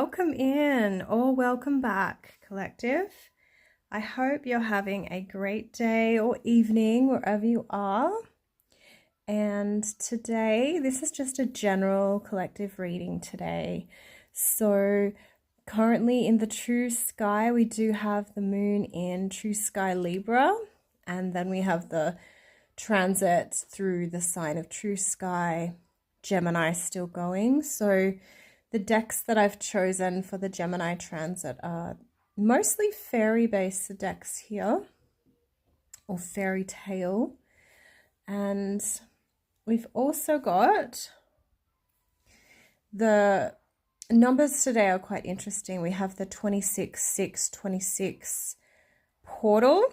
welcome in or welcome back, collective. I hope you're having a great day or evening wherever you are. And today, this is just a general collective reading today. So currently in the true sky, we do have the moon in true sky Libra, and then we have the transit through the sign of true sky Gemini still going. So the decks that I've chosen for the Gemini transit are mostly fairy-based decks here, or fairy tale. And we've also got the numbers today are quite interesting. We have the 26-6-26 portal.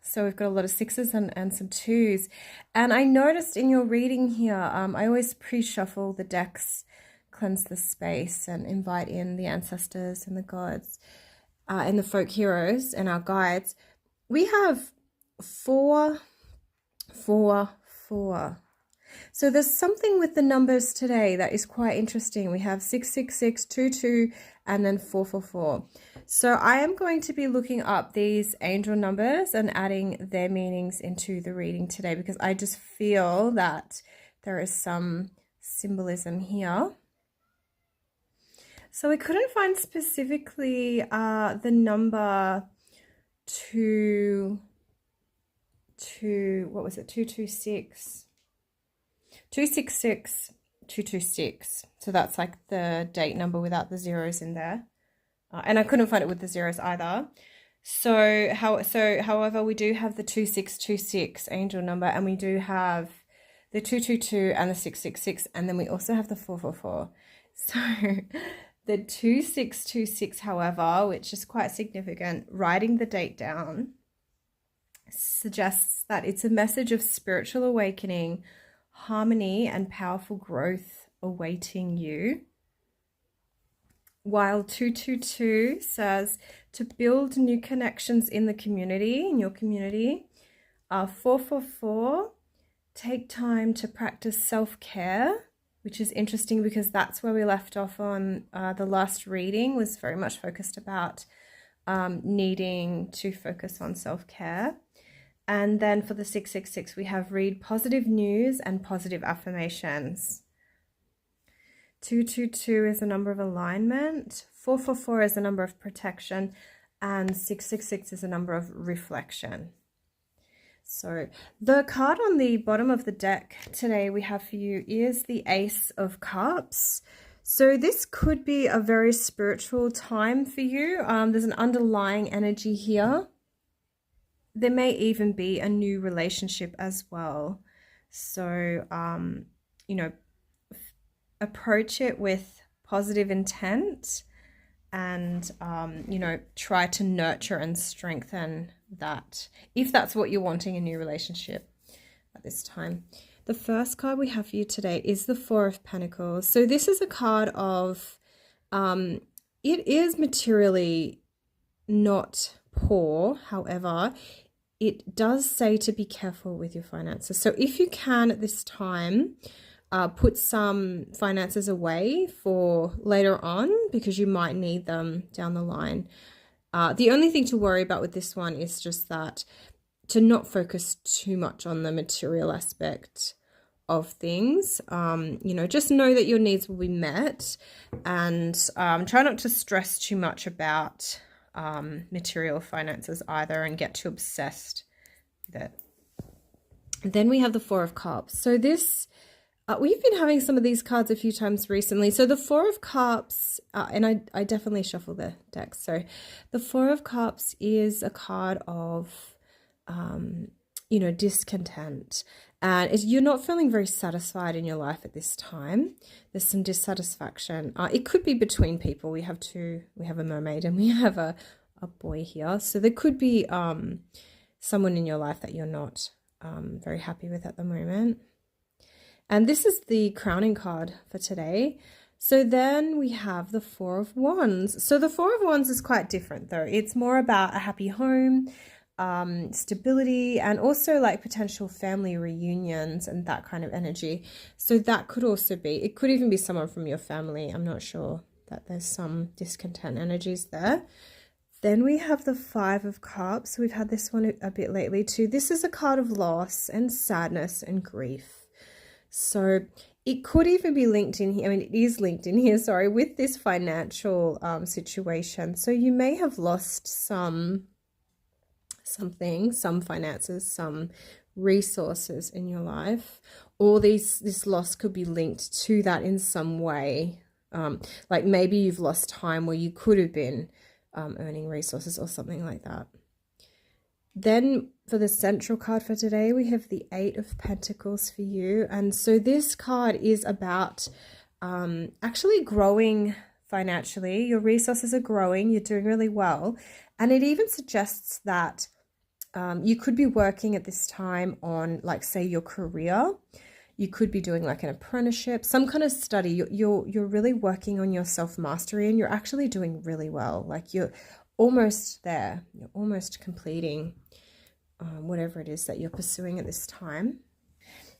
So we've got a lot of sixes and some twos. And I noticed in your reading here, I always pre-shuffle the decks, cleanse the space, and invite in the ancestors and the gods and the folk heroes and our guides. We have 4, 4, 4. So there's something with the numbers today that is quite interesting. We have 666, 22, and then 444. So I am going to be looking up these angel numbers and adding their meanings into the reading today, because I just feel that there is some symbolism here. So we couldn't find specifically the number what was it? 226. 266, 226. So that's like the date number without the zeros in there. And I couldn't find it with the zeros either. However, we do have the 2626 angel number, and we do have the 222 and the 666, and then we also have the 444. So the 2626, however, which is quite significant, writing the date down suggests that it's a message of spiritual awakening, harmony, and powerful growth awaiting you. While 222 says to build new connections in the community, in your community. 444, take time to practice self-care, which is interesting because that's where we left off on the last reading, was very much focused about needing to focus on self-care. And then for the 666, we have read positive news and positive affirmations. 222 is a number of alignment. 444 is a number of protection. And 666 is a number of reflection. So the card on the bottom of the deck today we have for you is the Ace of Cups. So this could be a very spiritual time for you. There's an underlying energy here. There may even be a new relationship as well. So, approach it with positive intent and, try to nurture and strengthen that, if that's what you're wanting, a new relationship at this time. The first card we have for you today is the Four of Pentacles. So this is a card of, it is materially not poor. However, it does say to be careful with your finances. So if you can at this time, put some finances away for later on, because you might need them down the line. The only thing to worry about with this one is just that to not focus too much on the material aspect of things. Just know that your needs will be met, and try not to stress too much about material finances either and get too obsessed with it. Then we have the Four of Cups. So this, we've been having some of these cards a few times recently. So the Four of Cups, and I definitely shuffle the deck. So the Four of Cups is a card of, discontent. And you're not feeling very satisfied in your life at this time. There's some dissatisfaction. It could be between people. We have a mermaid and we have a boy here. So there could be someone in your life that you're not very happy with at the moment. And this is the crowning card for today. So then we have the Four of Wands. So the Four of Wands is quite different though. It's more about a happy home, stability, and also like potential family reunions and that kind of energy. So that could also be, it could even be someone from your family. I'm not sure that there's some discontent energies there. Then we have the Five of Cups. We've had this one a bit lately too. This is a card of loss and sadness and grief. So it could even be linked in here. I mean, it is linked in here, sorry, with this financial situation. So you may have lost some finances, some resources in your life, or this loss could be linked to that in some way. Like maybe you've lost time where you could have been earning resources or something like that. Then for the central card for today, we have the Eight of Pentacles for you. And so this card is about actually growing financially. Your resources are growing. You're doing really well. And it even suggests that you could be working at this time on, like, say, your career. You could be doing like an apprenticeship, some kind of study. You're really working on your self-mastery, and you're actually doing really well. Like you're almost there. You're almost completing whatever it is that you're pursuing at this time.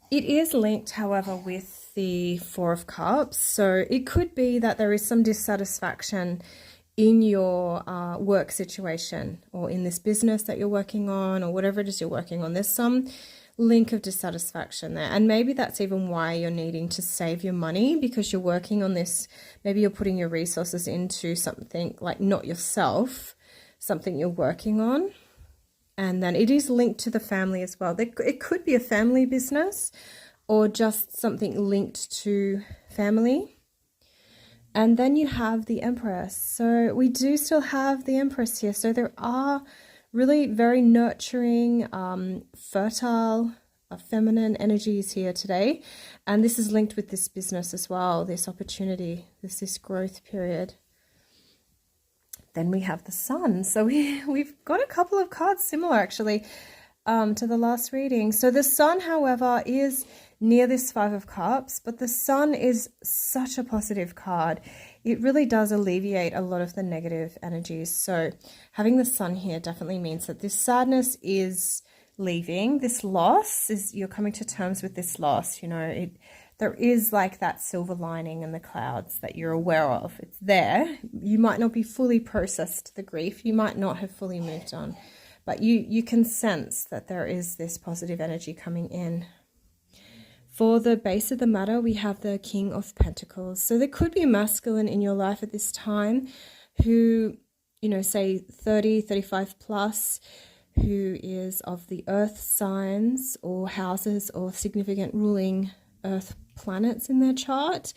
It is linked, however, with the Four of Cups. So it could be that there is some dissatisfaction in your work situation, or in this business that you're working on, or whatever it is you're working on. There's some link of dissatisfaction there, and maybe that's even why you're needing to save your money, because you're working on this. Maybe you're putting your resources into something like not yourself, something you're working on. And then it is linked to the family as well. It could be a family business, or just something linked to family. And then you have the Empress. So we do still have the Empress here. So there are really very nurturing, fertile, feminine energies here today. And this is linked with this business as well, this opportunity, this growth period. Then we have the Sun. So we've got a couple of cards similar, actually, to the last reading. So the Sun, however, is near this Five of Cups, but the Sun is such a positive card. It really does alleviate a lot of the negative energies. So having the Sun here definitely means that this sadness is leaving. This loss is, you're coming to terms with this loss. You know, there is like that silver lining in the clouds that you're aware of. It's there. You might not be fully processed the grief. You might not have fully moved on, but you can sense that there is this positive energy coming in. For the base of the matter, we have the King of Pentacles. So there could be a masculine in your life at this time who, you know, say 30, 35 plus, who is of the earth signs or houses or significant ruling earth planets in their chart.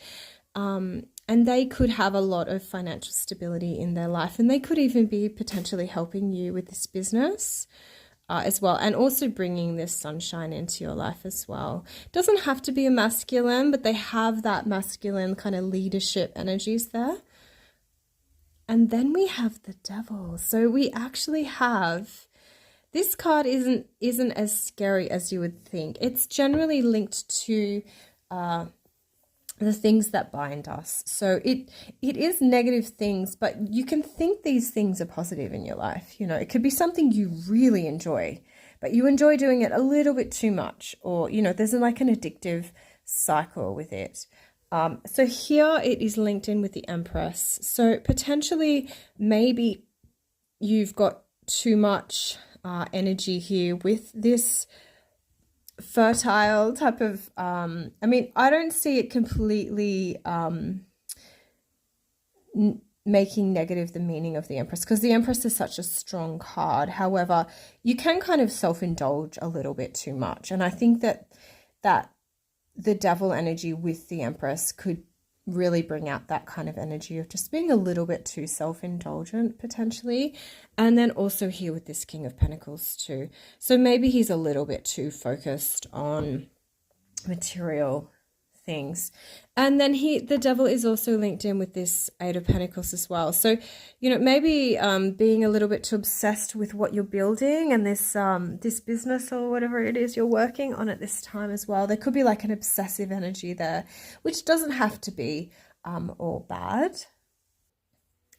And they could have a lot of financial stability in their life, and they could even be potentially helping you with this business as well, and also bringing this sunshine into your life as well. Doesn't have to be a masculine, but they have that masculine kind of leadership energies there. And then we have the Devil. So we actually have, this card isn't as scary as you would think. It's generally linked to the things that bind us. So it is negative things, but you can think these things are positive in your life. You know, it could be something you really enjoy, but you enjoy doing it a little bit too much, or, you know, there's like an addictive cycle with it. So here it is linked in with the Empress. So potentially maybe you've got too much energy here with this fertile type of I mean, I don't see it completely making negative the meaning of the Empress, because the Empress is such a strong card. However, you can kind of self-indulge a little bit too much, and I think that the Devil energy with the Empress could really bring out that kind of energy of just being a little bit too self-indulgent potentially. And then also here with this King of Pentacles too. So maybe he's a little bit too focused on material things. And then the Devil is also linked in with this Eight of Pentacles as well. So, you know, maybe being a little bit too obsessed with what you're building and this business or whatever it is you're working on at this time as well. There could be like an obsessive energy there, which doesn't have to be all bad.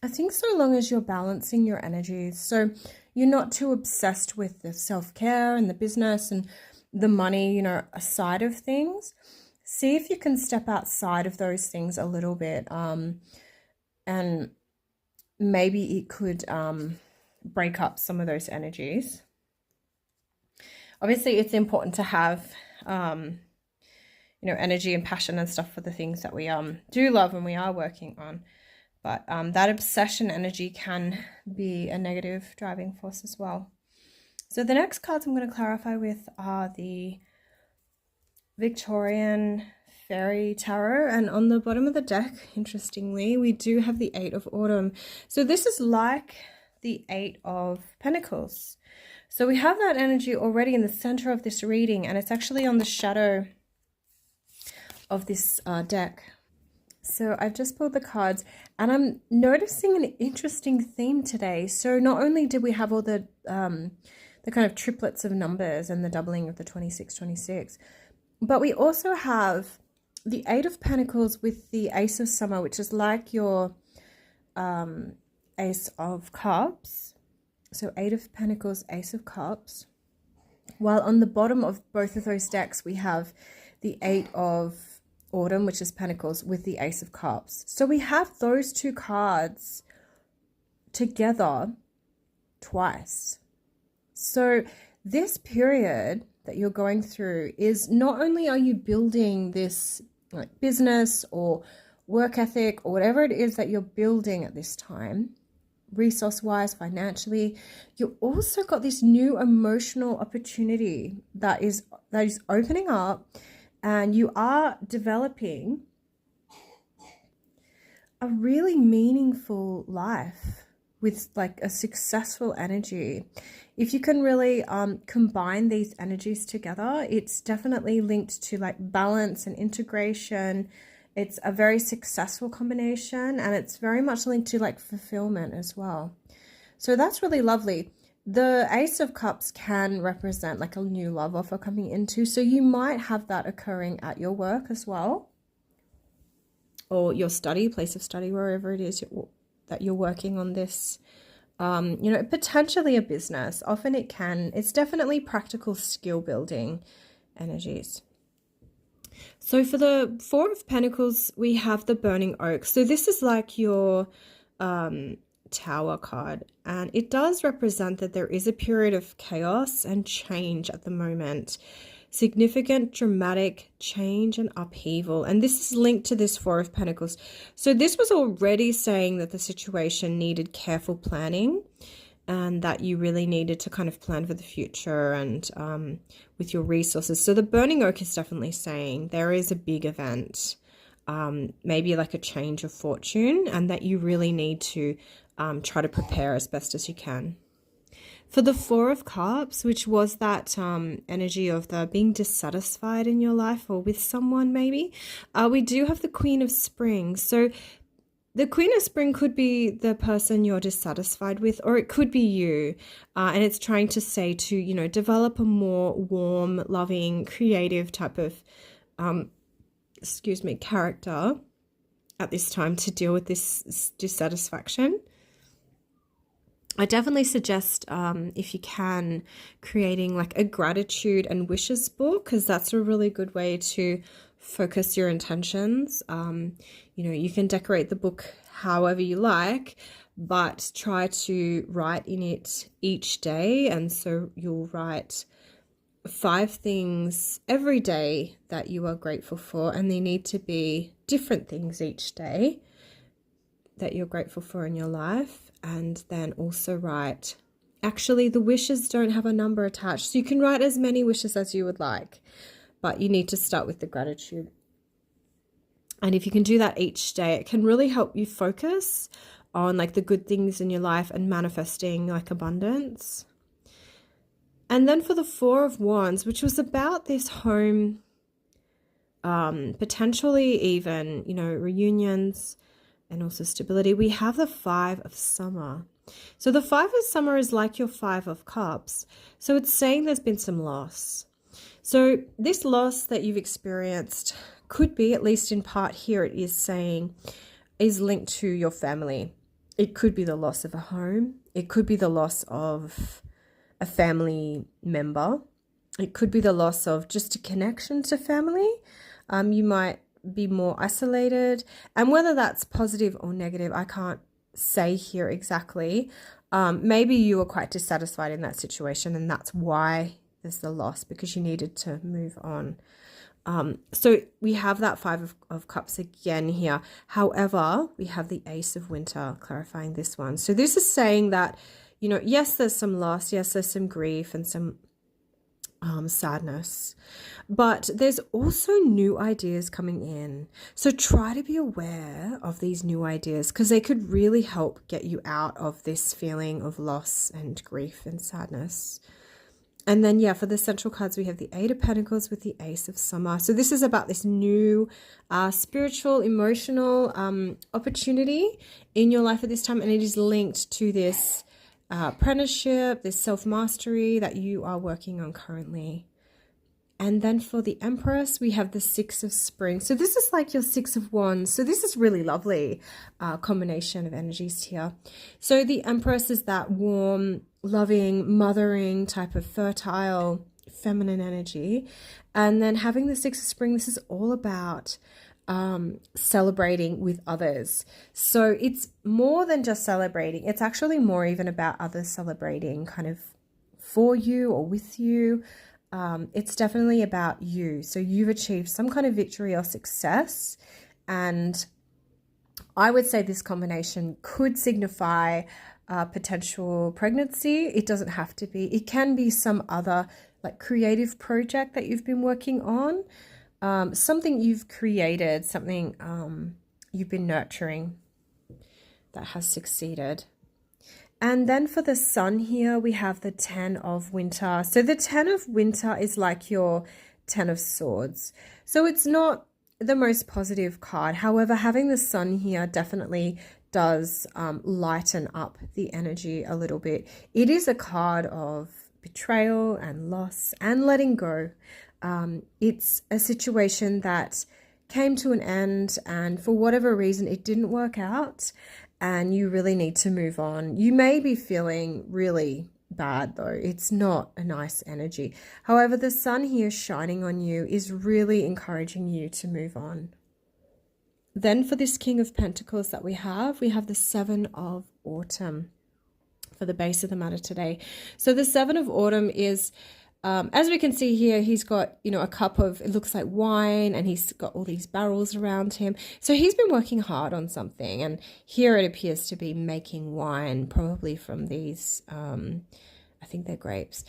I think so long as you're balancing your energies, so you're not too obsessed with the self-care and the business and the money, you know, side of things. See if you can step outside of those things a little bit. and maybe it could break up some of those energies. Obviously, it's important to have energy and passion and stuff for the things that we do love and we are working on. But that obsession energy can be a negative driving force as well. So the next cards I'm going to clarify with are the Victorian Fairy Tarot, and on the bottom of the deck, interestingly, we do have the Eight of Autumn. So this is like the Eight of Pentacles. So we have that energy already in the center of this reading, and it's actually on the shadow of this deck. So I've just pulled the cards, and I'm noticing an interesting theme today. So not only did we have all the kind of triplets of numbers and the doubling of the 26, but we also have the Eight of Pentacles with the Ace of Summer, which is like your Ace of Cups. So Eight of Pentacles, Ace of Cups. While on the bottom of both of those decks, we have the Eight of Autumn, which is Pentacles, with the Ace of Cups. So we have those two cards together twice. So this period that you're going through is not only are you building this like business or work ethic or whatever it is that you're building at this time, resource-wise, financially, you also got this new emotional opportunity that is opening up, and you are developing a really meaningful life with like a successful energy. If you can really combine these energies together, it's definitely linked to like balance and integration. It's a very successful combination, and it's very much linked to like fulfillment as well. So that's really lovely. The Ace of Cups can represent like a new love offer coming into. So you might have that occurring at your work as well, or your study, place of study, wherever it is that you're working on this. Potentially a business. Often it's definitely practical skill building energies. So for the Four of Pentacles, we have the Burning Oak. So this is like your Tower card, and it does represent that there is a period of chaos and change at the moment. Significant dramatic change and upheaval, and this is linked to this Four of Pentacles. So this was already saying that the situation needed careful planning, and that you really needed to kind of plan for the future and with your resources. So the Burning Oak is definitely saying there is a big event, maybe like a change of fortune, and that you really need to try to prepare as best as you can. For the Four of Cups, which was that energy of the being dissatisfied in your life or with someone maybe, we do have the Queen of Spring. So the Queen of Spring could be the person you're dissatisfied with, or it could be you. And it's trying to say to, develop a more warm, loving, creative type of, character at this time to deal with this dissatisfaction. I definitely suggest, if you can, creating like a gratitude and wishes book, because that's a really good way to focus your intentions. You can decorate the book however you like, but try to write in it each day. And so you'll write 5 things every day that you are grateful for, and they need to be different things each day that you're grateful for in your life. And then also write, actually the wishes don't have a number attached, so you can write as many wishes as you would like, but you need to start with the gratitude. And if you can do that each day, it can really help you focus on like the good things in your life and manifesting like abundance. And then for the Four of Wands, which was about this home, potentially even, reunions, and also stability, we have the Five of Summer. So the Five of Summer is like your Five of Cups. So it's saying there's been some loss. So this loss that you've experienced could be, at least in part here, it is saying, is linked to your family. It could be the loss of a home. It could be the loss of a family member. It could be the loss of just a connection to family. You might be more isolated. And whether that's positive or negative, I can't say here exactly. Maybe you were quite dissatisfied in that situation, and that's why there's the loss, because you needed to move on. So we have that Five of Cups again here. However, we have the Ace of Winter clarifying this one. So this is saying that, you know, yes, there's some loss. Yes, there's some grief and some sadness, but there's also new ideas coming in. So try to be aware of these new ideas, because they could really help get you out of this feeling of loss and grief and sadness. And then, yeah, for the central cards, we have the Eight of Pentacles with the Ace of Summer. So this is about this new spiritual, emotional opportunity in your life at this time. And it is linked to this apprenticeship, this self-mastery that you are working on currently. And then for the Empress, we have the Six of Spring. So this is like your Six of Wands. So this is really lovely combination of energies here. So the Empress is that warm, loving, mothering type of fertile, feminine energy. And then having the Six of Spring, this is all about celebrating with others. So it's more than just celebrating. It's actually more even about others celebrating kind of for you or with you. It's definitely about you. So you've achieved some kind of victory or success. And I would say this combination could signify potential pregnancy. It doesn't have to be. It can be some other like creative project that you've been working on. Something you've created, something you've been nurturing that has succeeded. And then for the Sun here, we have the Ten of Winter. So the Ten of Winter is like your Ten of Swords. So it's not the most positive card. However, having the Sun here definitely does lighten up the energy a little bit. It is a card of betrayal and loss and letting go. It's a situation that came to an end, and for whatever reason, it didn't work out. And you really need to move on. You may be feeling really bad though. It's not a nice energy. However, the Sun here shining on you is really encouraging you to move on. Then for this King of Pentacles that we have the Seven of Autumn for the base of the matter today. So the Seven of Autumn is, as we can see here, he's got, you know, a cup of, it looks like wine, and he's got all these barrels around him. So he's been working hard on something, and here it appears to be making wine, probably from these, I think they're grapes.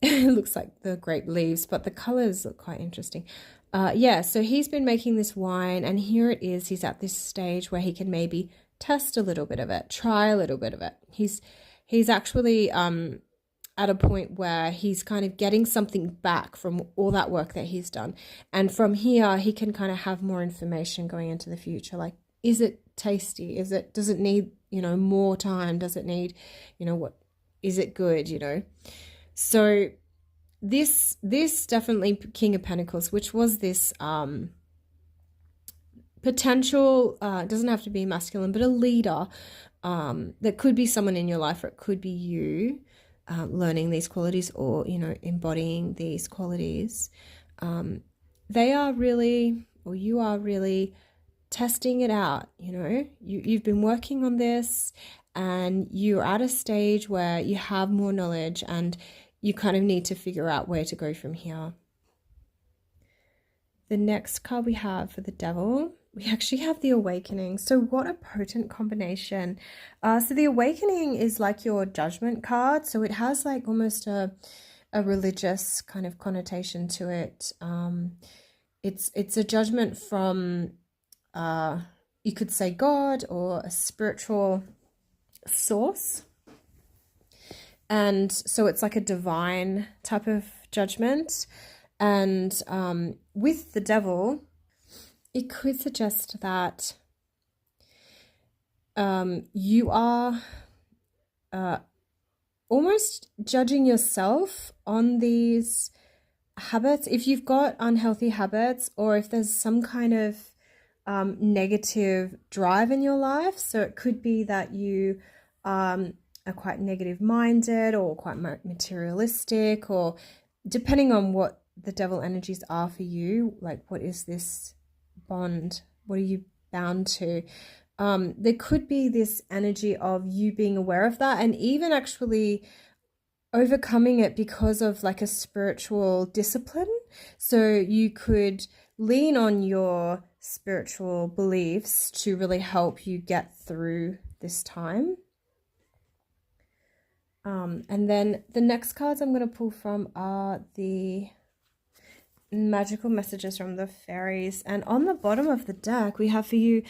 It looks like the grape leaves, but the colors look quite interesting. Yeah, so he's been making this wine, and here it is. He's at this stage where he can maybe test a little bit of it, try a little bit of it. He's actually at a point where he's kind of getting something back from all that work that he's done. And from here, he can kind of have more information going into the future. Like, is it tasty? Does it need, you know, more time? Does it need, you know, is it good, you know? So this definitely King of Pentacles, which was this potential, doesn't have to be masculine, but a leader that could be someone in your life, or it could be you. Learning these qualities, or, you know, embodying these qualities. They are really, or you are really testing it out. You know, you've been working on this, and you're at a stage where you have more knowledge, and you kind of need to figure out where to go from here. The next card we have for the Devil, we actually have the Awakening. So what a potent combination. So the Awakening is like your Judgment card. So it has like almost a religious kind of connotation to it. It's a judgment from, you could say, God, or a spiritual source. And so it's like a divine type of judgment. And with the Devil, it could suggest that you are almost judging yourself on these habits. If you've got unhealthy habits, or if there's some kind of negative drive in your life. So it could be that you are quite negative minded, or quite materialistic, or depending on what the Devil energies are for you, like what is this bond? What are you bound to? There could be this energy of you being aware of that and even actually overcoming it because of like a spiritual discipline. So you could lean on your spiritual beliefs to really help you get through this time. And then the next cards I'm going to pull from are the magical messages from the fairies. And on the bottom of the deck, we have for you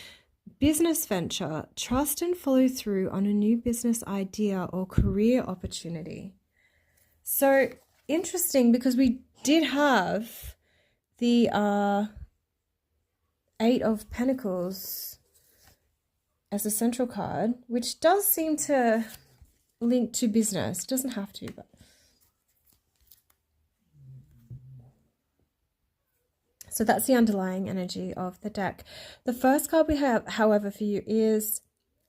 business venture, trust and follow through on a new business idea or career opportunity. So interesting, because we did have the Eight of Pentacles as a central card, which does seem to link to business. It doesn't have to, but so that's the underlying energy of the deck. The first card we have, however, for you is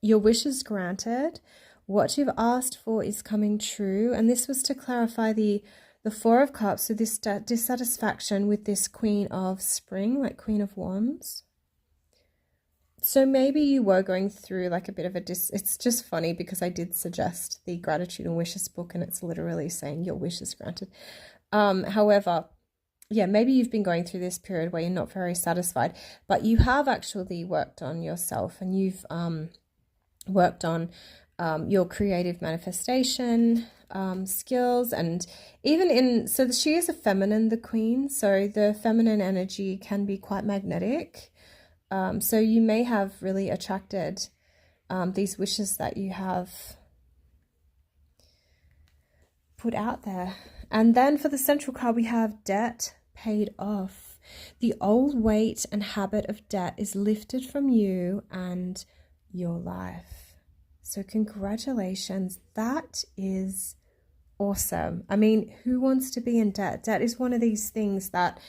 your wishes granted. What you've asked for is coming true. And this was to clarify the Four of Cups, so this dissatisfaction with this Queen of Spring, like Queen of Wands. So maybe you were going through like a bit of a it's just funny because I did suggest the Gratitude and Wishes book and it's literally saying your wish is granted. However, yeah, maybe you've been going through this period where you're not very satisfied, but you have actually worked on yourself and you've worked on your creative manifestation skills, and even so she is a feminine, the Queen, so the feminine energy can be quite magnetic. So you may have really attracted these wishes that you have put out there. And then for the central card, we have debt paid off. The old weight and habit of debt is lifted from you and your life. So congratulations. That is awesome. I mean, who wants to be in debt? Debt is one of these things that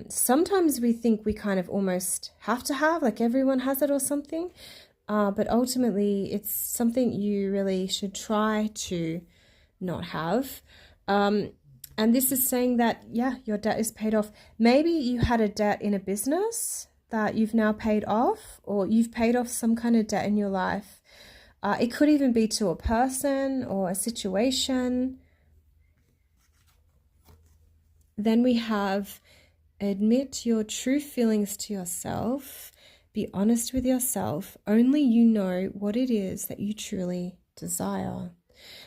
sometimes we think we kind of almost have to have, like everyone has it or something. But ultimately, it's something you really should try to not have. And this is saying that, yeah, your debt is paid off. Maybe you had a debt in a business that you've now paid off, or you've paid off some kind of debt in your life. It could even be to a person or a situation. Then we have admit your true feelings to yourself. Be honest with yourself. Only you know what it is that you truly desire.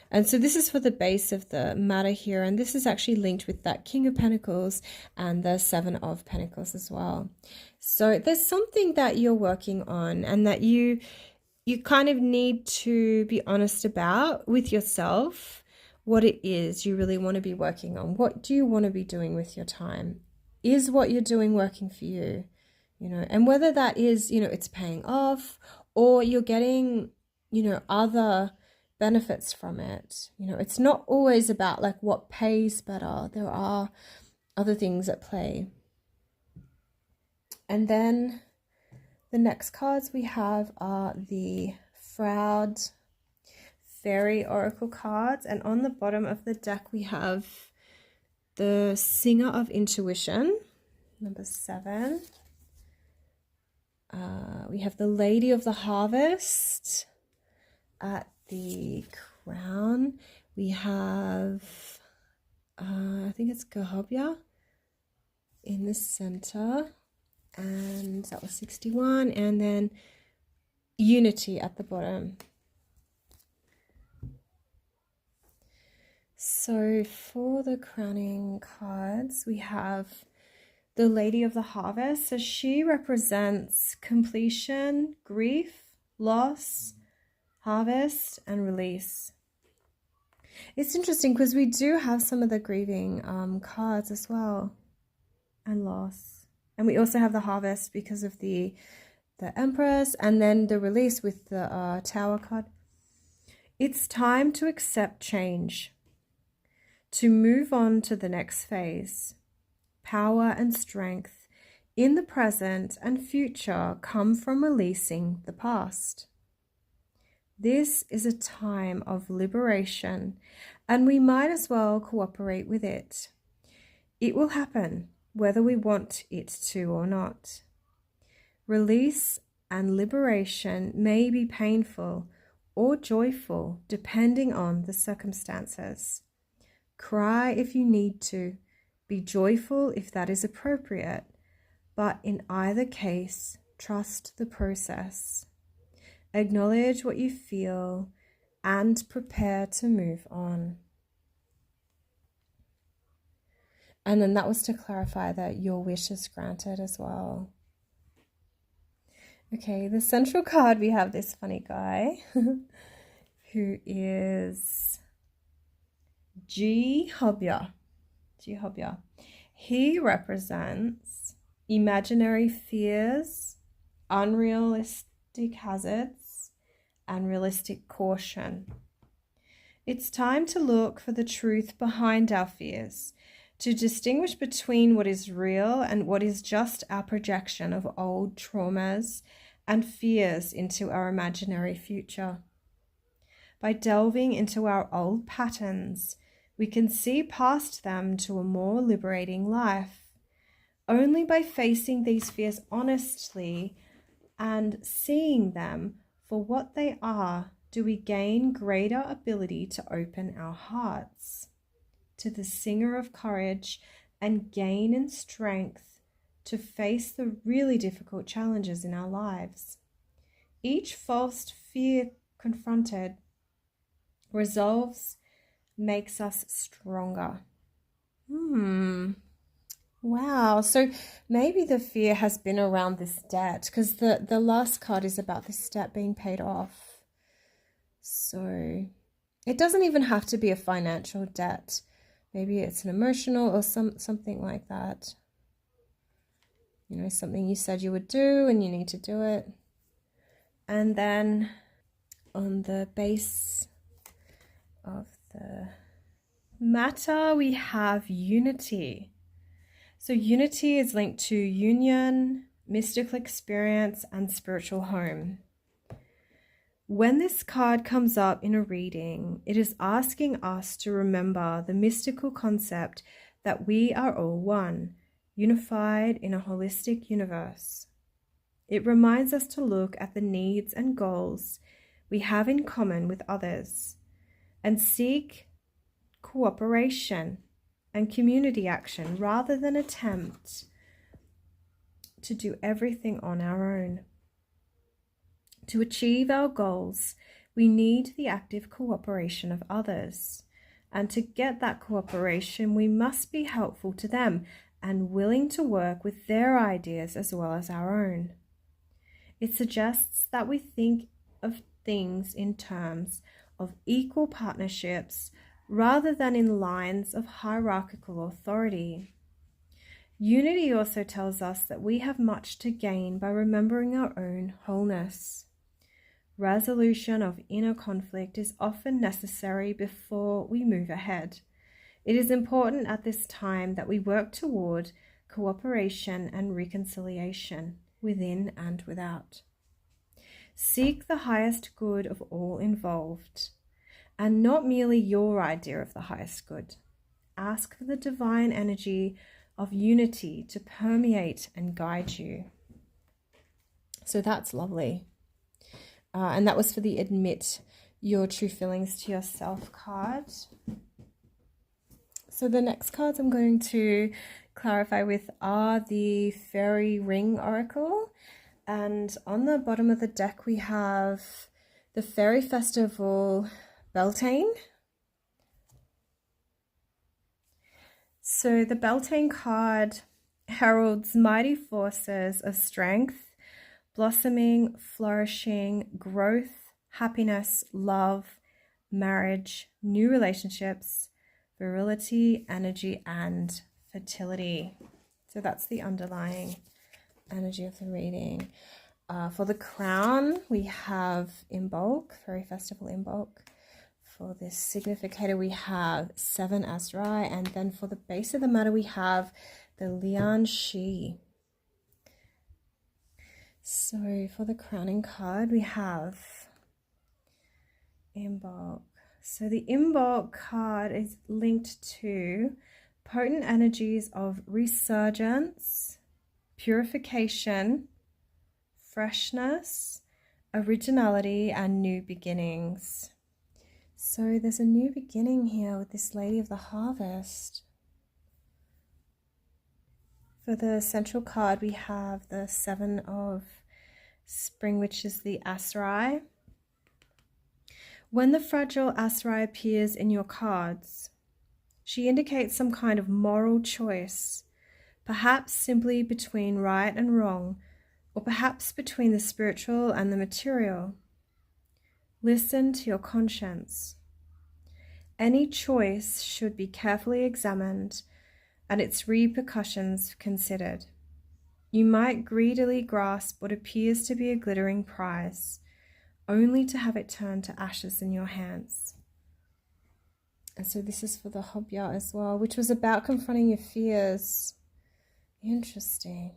And so this is for the base of the matter here. And this is actually linked with that King of Pentacles and the Seven of Pentacles as well. So there's something that you're working on and that you kind of need to be honest about with yourself, what it is you really want to be working on. What do you want to be doing with your time? Is what you're doing working for you? You know, and whether that is, you know, it's paying off or you're getting, you know, other benefits from it. You know, it's not always about like what pays better. There are other things at play. And then the next cards we have are the Fraud Fairy Oracle cards. And on the bottom of the deck, we have the Singer of Intuition, number 7. We have the Lady of the Harvest at the crown. We have, I think it's Gahobya in the center. And that was 61. And then Unity at the bottom. So for the crowning cards, we have the Lady of the Harvest. So she represents completion, grief, loss, harvest, and release. It's interesting because we do have some of the grieving cards as well, and loss. And we also have the harvest because of the Empress, and then the release with the Tower card. It's time to accept change, to move on to the next phase. Power and strength in the present and future come from releasing the past. This is a time of liberation, and we might as well cooperate with it. It will happen, whether we want it to or not. Release and liberation may be painful or joyful depending on the circumstances. Cry if you need to. Be joyful if that is appropriate. But in either case, trust the process. Acknowledge what you feel and prepare to move on. And then that was to clarify that your wish is granted as well. Okay, the central card, we have this funny guy who is G Hobya. He represents imaginary fears, unrealistic hazards, and realistic caution. It's time to look for the truth behind our fears, to distinguish between what is real and what is just our projection of old traumas and fears into our imaginary future. By delving into our old patterns, we can see past them to a more liberating life. Only by facing these fears honestly and seeing them for what they are do we gain greater ability to open our hearts to the singer of courage and gain in strength to face the really difficult challenges in our lives. Each false fear confronted resolves, makes us stronger. Wow. So maybe the fear has been around this debt, because the last card is about this debt being paid off. So it doesn't even have to be a financial debt. Maybe it's an emotional or something like that. You know, something you said you would do and you need to do it. And then on the base of the matter, we have unity. So unity is linked to union, mystical experience, and spiritual home. When this card comes up in a reading, it is asking us to remember the mystical concept that we are all one, unified in a holistic universe. It reminds us to look at the needs and goals we have in common with others and seek cooperation and community action rather than attempt to do everything on our own. To achieve our goals, we need the active cooperation of others. And to get that cooperation, we must be helpful to them and willing to work with their ideas as well as our own. It suggests that we think of things in terms of equal partnerships rather than in lines of hierarchical authority. Unity also tells us that we have much to gain by remembering our own wholeness. Resolution of inner conflict is often necessary before we move ahead. It is important at this time that we work toward cooperation and reconciliation within and without. Seek the highest good of all involved, and not merely your idea of the highest good. Ask for the divine energy of unity to permeate and guide you. So that's lovely. And that was for the admit your true feelings to yourself card. So the next cards I'm going to clarify with are the Fairy Ring Oracle. And on the bottom of the deck we have the Fairy Festival Beltane. So the Beltane card heralds mighty forces of strength, blossoming, flourishing, growth, happiness, love, marriage, new relationships, virility, energy, and fertility. So that's the underlying energy of the reading. For the crown, we have Imbolc, Fairy Festival Imbolc. For this significator, we have 7 Azrai. And then for the base of the matter, we have the Lian Shi. So for the crowning card, we have Imbolc. So the Imbolc card is linked to potent energies of resurgence, purification, freshness, originality, and new beginnings. So there's a new beginning here with this Lady of the Harvest. For the central card, we have the Seven of Spring, which is the Asrai. When the fragile Asrai appears in your cards, she indicates some kind of moral choice, perhaps simply between right and wrong, or perhaps between the spiritual and the material. Listen to your conscience. Any choice should be carefully examined and its repercussions considered. You might greedily grasp what appears to be a glittering prize, only to have it turn to ashes in your hands. And so this is for the Hobya as well, which was about confronting your fears. Interesting.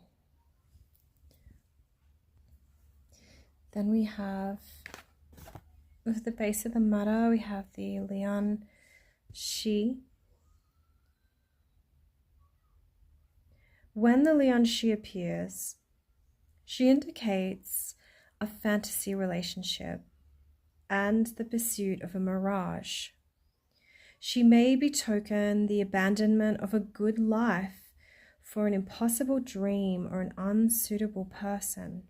Then we have, with the base of the matter, we have the Lian Shi. When the Lian Shi appears, she indicates a fantasy relationship and the pursuit of a mirage. She may betoken the abandonment of a good life for an impossible dream or an unsuitable person.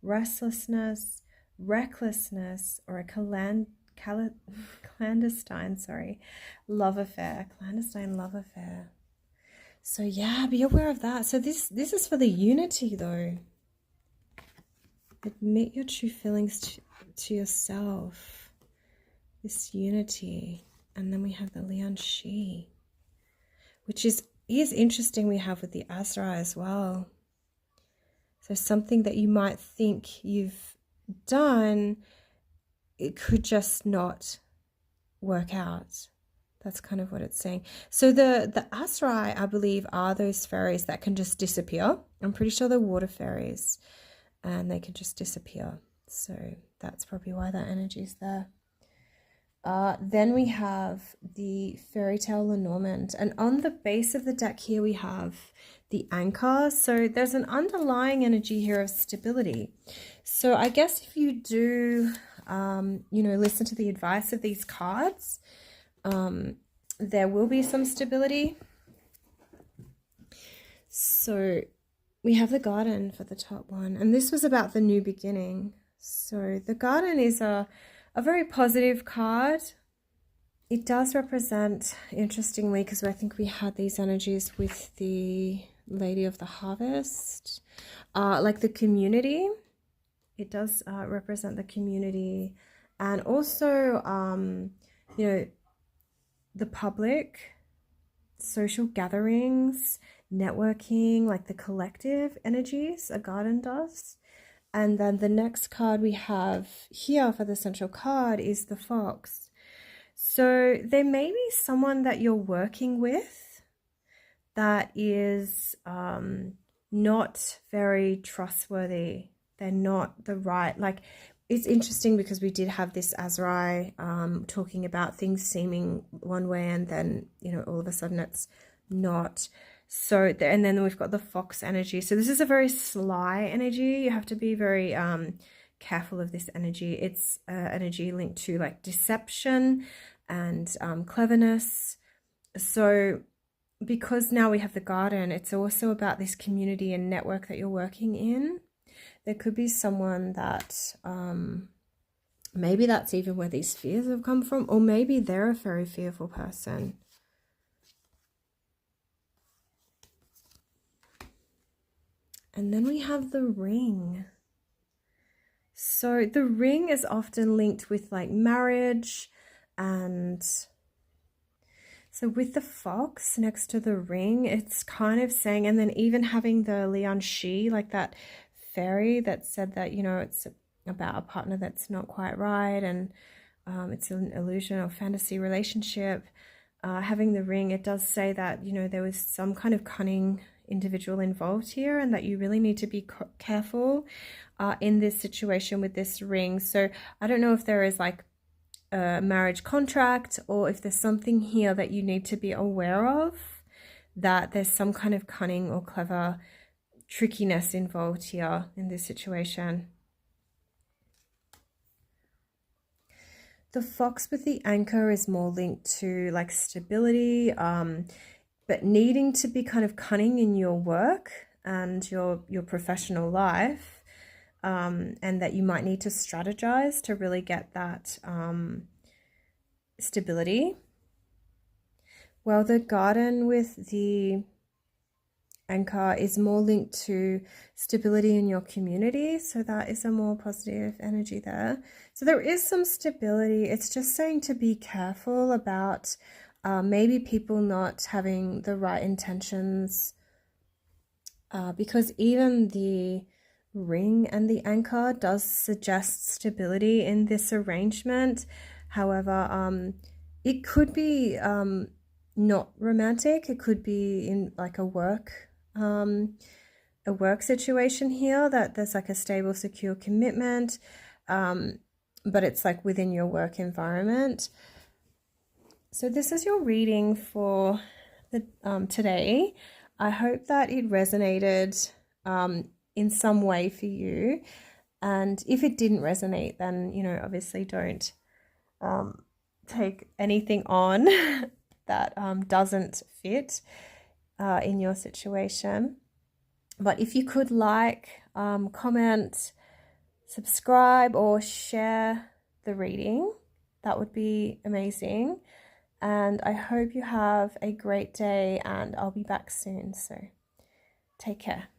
Restlessness, recklessness, or a clandestine love affair. So yeah, be aware of that. So this is for the unity though. Admit your true feelings to yourself. This unity. And then we have the Lian Shi, which is interesting we have with the Asra as well. So something that you might think you've done, it could just not work out. That's kind of what it's saying. So the Asrai, I believe, are those fairies that can just disappear. I'm pretty sure they're water fairies and they can just disappear. So that's probably why that energy is there. Then we have the Fairy Tale Lenormand, and on the base of the deck here we have the Anchor. So there's an underlying energy here of stability. So I guess if you do, listen to the advice of these cards, there will be some stability. So we have the Garden for the top one, and this was about the new beginning. So the Garden is a very positive card. It does represent, interestingly, because I think we had these energies with the Lady of the Harvest, like the community. It does represent the community, and also, the public, social gatherings, networking, like the collective energies a garden does. And then the next card we have here for the central card is the Fox. So there may be someone that you're working with that is not very trustworthy. They're not the right, like, it's interesting because we did have this Azrai talking about things seeming one way and then, all of a sudden it's not. So, and then we've got the Fox energy. So this is a very sly energy. You have to be very careful of this energy. It's energy linked to like deception and cleverness. So because now we have the Garden, it's also about this community and network that you're working in. There could be someone that maybe that's even where these fears have come from, or maybe they're a very fearful person. And then we have the Ring. So the Ring is often linked with like marriage, and so with the Fox next to the Ring, it's kind of saying, and then even having the Lian Shi, like that fairy that said that, it's about a partner that's not quite right, and it's an illusion or fantasy relationship. Having the Ring, it does say that, there was some kind of cunning individual involved here, and that you really need to be careful in this situation with this Ring. So I don't know if there is like a marriage contract, or if there's something here that you need to be aware of, that there's some kind of cunning or clever trickiness involved here in this situation. The fox with the anchor is more linked to like stability, but needing to be kind of cunning in your work and your professional life, and that you might need to strategize to really get that stability. Well, the garden with the anchor is more linked to stability in your community, so that is a more positive energy there. So there is some stability. It's just saying to be careful about maybe people not having the right intentions, because even the ring and the anchor does suggest stability in this arrangement. However, it could be not romantic. It could be in like a work situation here, that there's like a stable, secure commitment, but it's like within your work environment. So this is your reading for the today. I hope that it resonated in some way for you. And if it didn't resonate, then, you know, obviously don't take anything on that doesn't fit in your situation. But if you could like, comment, subscribe, or share the reading, that would be amazing. And I hope you have a great day, and I'll be back soon. So take care.